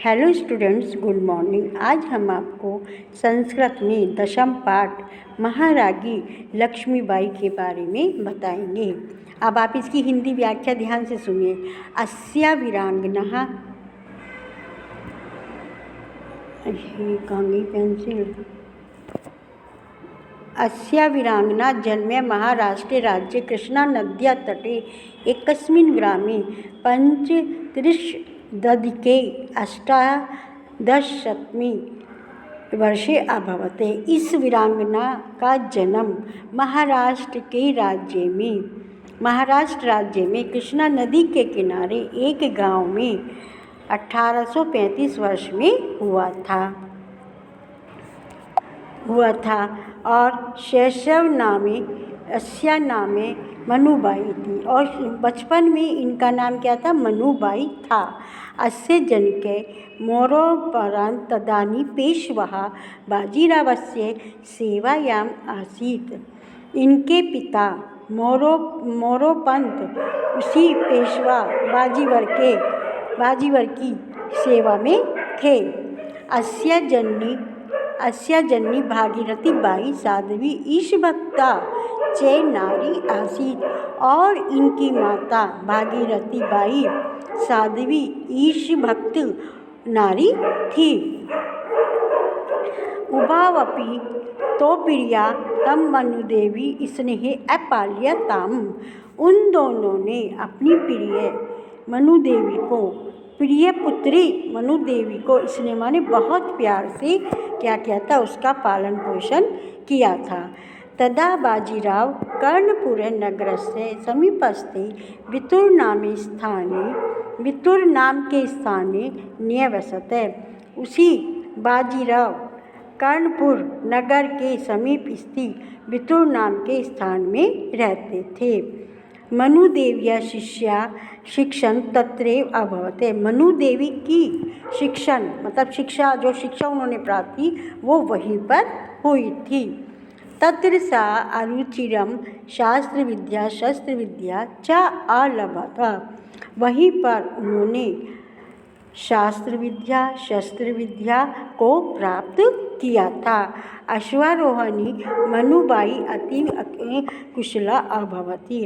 Hello students, good morning. आज हम आपको संस्कृत में दशम पाठ महारानी लक्ष्मीबाई के बारे में बताएंगे। अब आप इसकी हिंदी व्याख्या ध्यान से सुनिए। अस्या वीरांगना, कहाँ गई पेंसिल? अस्या वीरांगना जन्मे महाराष्ट्रे राज्ये कृष्णा नद्या तटे एकस्मिन् ग्रामे पञ्चत्रिंशदधिके अष्टादशतमे वर्षे अभवत्। इस वीरांगना का जन्म महाराष्ट्र राज्य में कृष्णा नदी के किनारे एक गांव में 1835 वर्ष में हुआ था और शैशव नामे मनुबाई थी और बचपन में इनका नाम क्या था? मनुबाई था। अस्य जनके मौरोपरांत तदानीं पेशवा बाजीरावस्य सेवायाम् आसीत्। इनके पिता मोरोपंत उसी पेशवा बाजीवर की सेवा में थे। अस्या जन्नी भागीरथी बाई साध्वी ईशभक्ता चे नारी आसीत और इनकी माता भागीरथी बाई साध्वी ईशभक्त नारी थी। उभावपि तो प्रिया तम मनुदेवी स्नेहे अपाल्यताम। उन दोनों ने अपनी प्रिय पुत्री मनुदेवी को स्नेह माने बहुत प्यार से क्या किया था? उसका पालन पोषण किया था। तदा बाजीराव कर्णपुर नगरस्य समीपस्थे वितुर नाम के स्थाने न्यवसत। उसी बाजीराव कर्णपुर नगर के समीप स्थित वितुर नाम के स्थान में रहते थे। मनुदेव्या शिक्षण तत्रैव अभवत्। मनुदेवी की शिक्षा उन्होंने प्राप्त की वो वहीं पर हुई थी। तत्र सा अरुचिरम शस्त्रविद्या च अलभत। वहीं पर उन्होंने शस्त्र विद्या को प्राप्त किया था। अश्वारोहणी मनुबाई अतीव कुशला अभवती।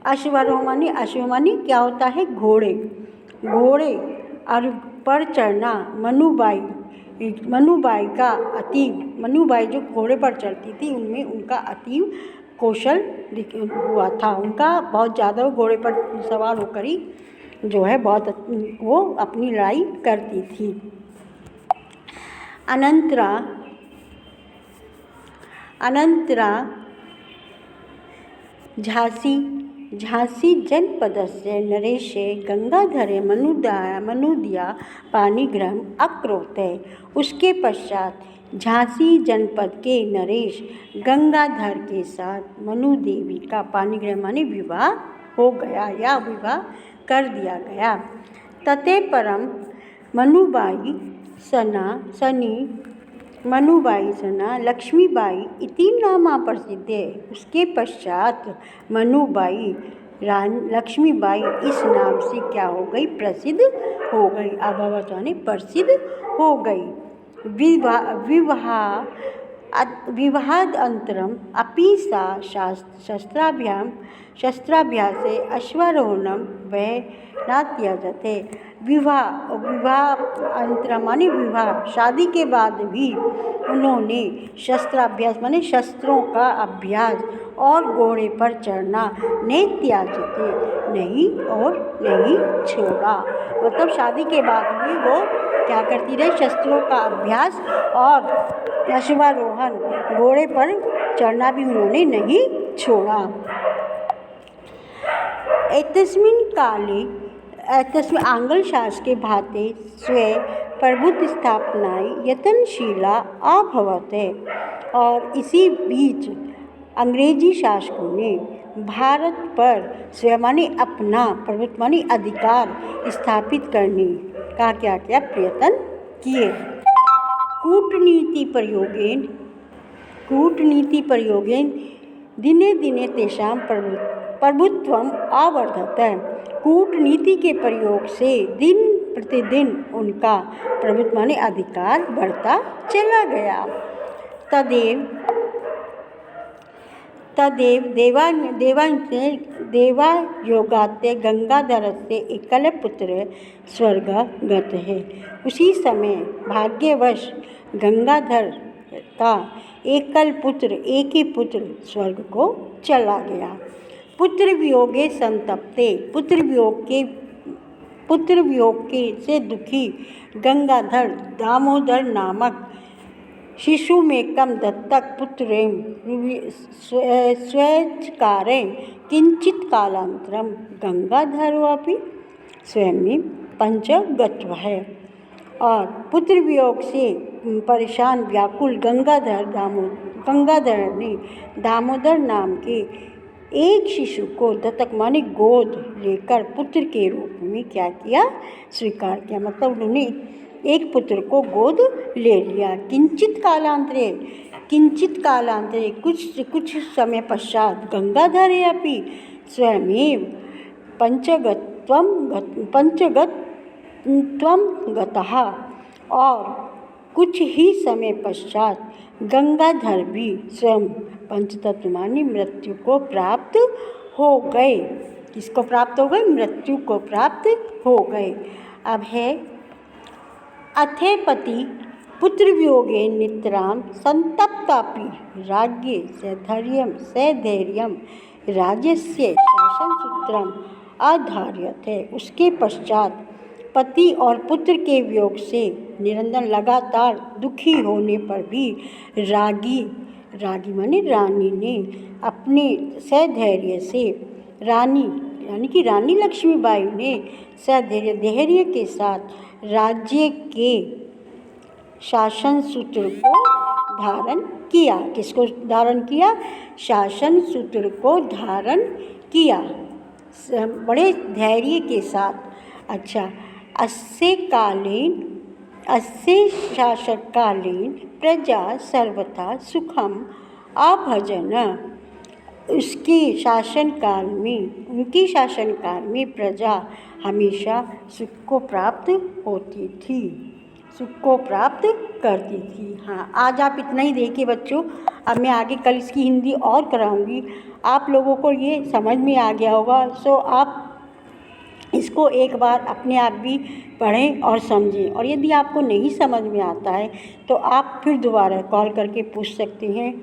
अश्वमानी क्या होता है? घोड़े और पर चढ़ना मनुबाई जो घोड़े पर चढ़ती थी उनमें उनका अतीव कौशल हुआ था। उनका बहुत ज़्यादा घोड़े पर सवार होकर ही जो है वो अपनी लड़ाई करती थी। अनंतरा झांसी जनपदस्य नरेशे गंगाधरे मनुदया पाणिग्रहण अकरोत्। उसके पश्चात झांसी जनपद के नरेश गंगाधर के साथ मनुदेवी का पाणिग्रहण माने विवाह हो गया या विवाह कर दिया गया। तते परम मनुबाई सना लक्ष्मीबाई इति नामा प्रसिद्धे। उसके पश्चात लक्ष्मीबाई इस नाम से क्या हो गई? प्रसिद्ध हो गई। अभवत यानी प्रसिद्ध हो गई। विवाहादंतरम अपि सा शस्त्राभ्यासे अश्वारोहणम वह न त्यजते। विवाह माने विवाह, शादी के बाद भी उन्होंने शस्त्राभ्यास माने शस्त्रों का अभ्यास और घोड़े पर चढ़ना ने त्याजते नहीं छोड़ा। मतलब शादी के बाद भी वो क्या करती रही? शस्त्रों का अभ्यास और अश्वारोहण घोड़े पर चढ़ना भी उन्होंने नहीं छोड़ा। एतस्मिन् आंग्ल शासके भाते स्वे प्रभुत्व स्थापनाय यत्नशीला अभवत्। और इसी बीच अंग्रेजी शासकों ने भारत पर स्वयं माने अपना प्रभुत्व माने अधिकार स्थापित करने का क्या प्रयत्न किए। कूटनीति प्रयोगेन दिने दिने तेषां प्रभुत्वम अवर्धत। कूटनीति के प्रयोग से दिन प्रतिदिन उनका प्रभुत्व माने अधिकार बढ़ता चला गया। तदेव देवायोगात्य गंगाधरस्य एकल पुत्र स्वर्गगत है। उसी समय भाग्यवश गंगाधर का एक ही पुत्र स्वर्ग को चला गया। पुत्र वियोगे संतप्ते, पुत्र वियोग के से दुखी गंगाधर दामोदर नामक शिशुमेकं दत्तक पुत्रेण स्वेच्छकारेण किंचित कालांतरम गंगाधरोऽपि स्वयं पंचगत्वः। और पुत्र वियोग से परेशान व्याकुल गंगाधर ने दामोदर नाम के एक शिशु को दत्तक माने गोद लेकर पुत्र के रूप में क्या किया, स्वीकार किया। मतलब उन्होंने एक पुत्र को गोद ले लिया। किंचित कालांतरे कुछ समय पश्चात गंगाधर अपि स्वयं पंचगत्वं गतः, और कुछ ही समय पश्चात गंगाधर भी स्वयं पंचतत्व मानी मृत्यु को प्राप्त हो गए। किसको प्राप्त हो गए? मृत्यु को प्राप्त हो गए। अब है अथेपति पुत्र वियोगे नितरां संतप्तापि राज्ये सधैर्यं राज्यस्य शासनसूत्रम आधार्यते। उसके पश्चात पति और पुत्र के वियोग से निरंतर लगातार दुखी होने पर भी रागी माने रानी ने अपने सधैर्य से यानी कि रानी लक्ष्मीबाई ने धैर्य के साथ राज्य के शासन सूत्र को धारण किया। किसको धारण किया? शासन सूत्र को धारण किया बड़े धैर्य के साथ। अच्छा, अस्य शासनकालीन प्रजा सर्वथा सुखम आभजन। उनके शासनकाल में प्रजा हमेशा सुख को प्राप्त होती थी, सुख को प्राप्त करती थी। हाँ, आज आप इतना ही देखिए बच्चों। अब मैं आगे कल इसकी हिंदी और कराऊंगी। आप लोगों को ये समझ में आ गया होगा, सो आप इसको एक बार अपने आप भी पढ़ें और समझें। और यदि आपको नहीं समझ में आता है तो आप फिर दोबारा कॉल करके पूछ सकते हैं,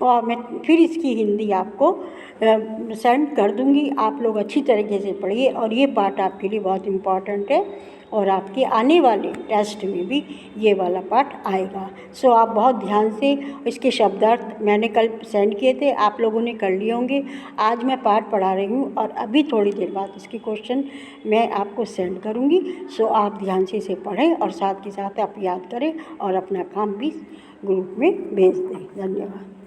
और मैं फिर इसकी हिंदी आपको सेंड कर दूंगी। आप लोग अच्छी तरीके से पढ़िए, और ये पार्ट आपके लिए बहुत इम्पॉर्टेंट है, और आपके आने वाले टेस्ट में भी ये वाला पार्ट आएगा। सो आप बहुत ध्यान से इसके शब्दार्थ मैंने कल सेंड किए थे, आप लोगों ने कर लिए होंगे। आज मैं पार्ट पढ़ा रही हूँ, और अभी थोड़ी देर बाद इसके क्वेश्चन मैं आपको सेंड करूँगी। सो आप ध्यान से इसे पढ़ें, और साथ के साथ आप याद करें, और अपना काम भी ग्रुप में भेज दें। धन्यवाद।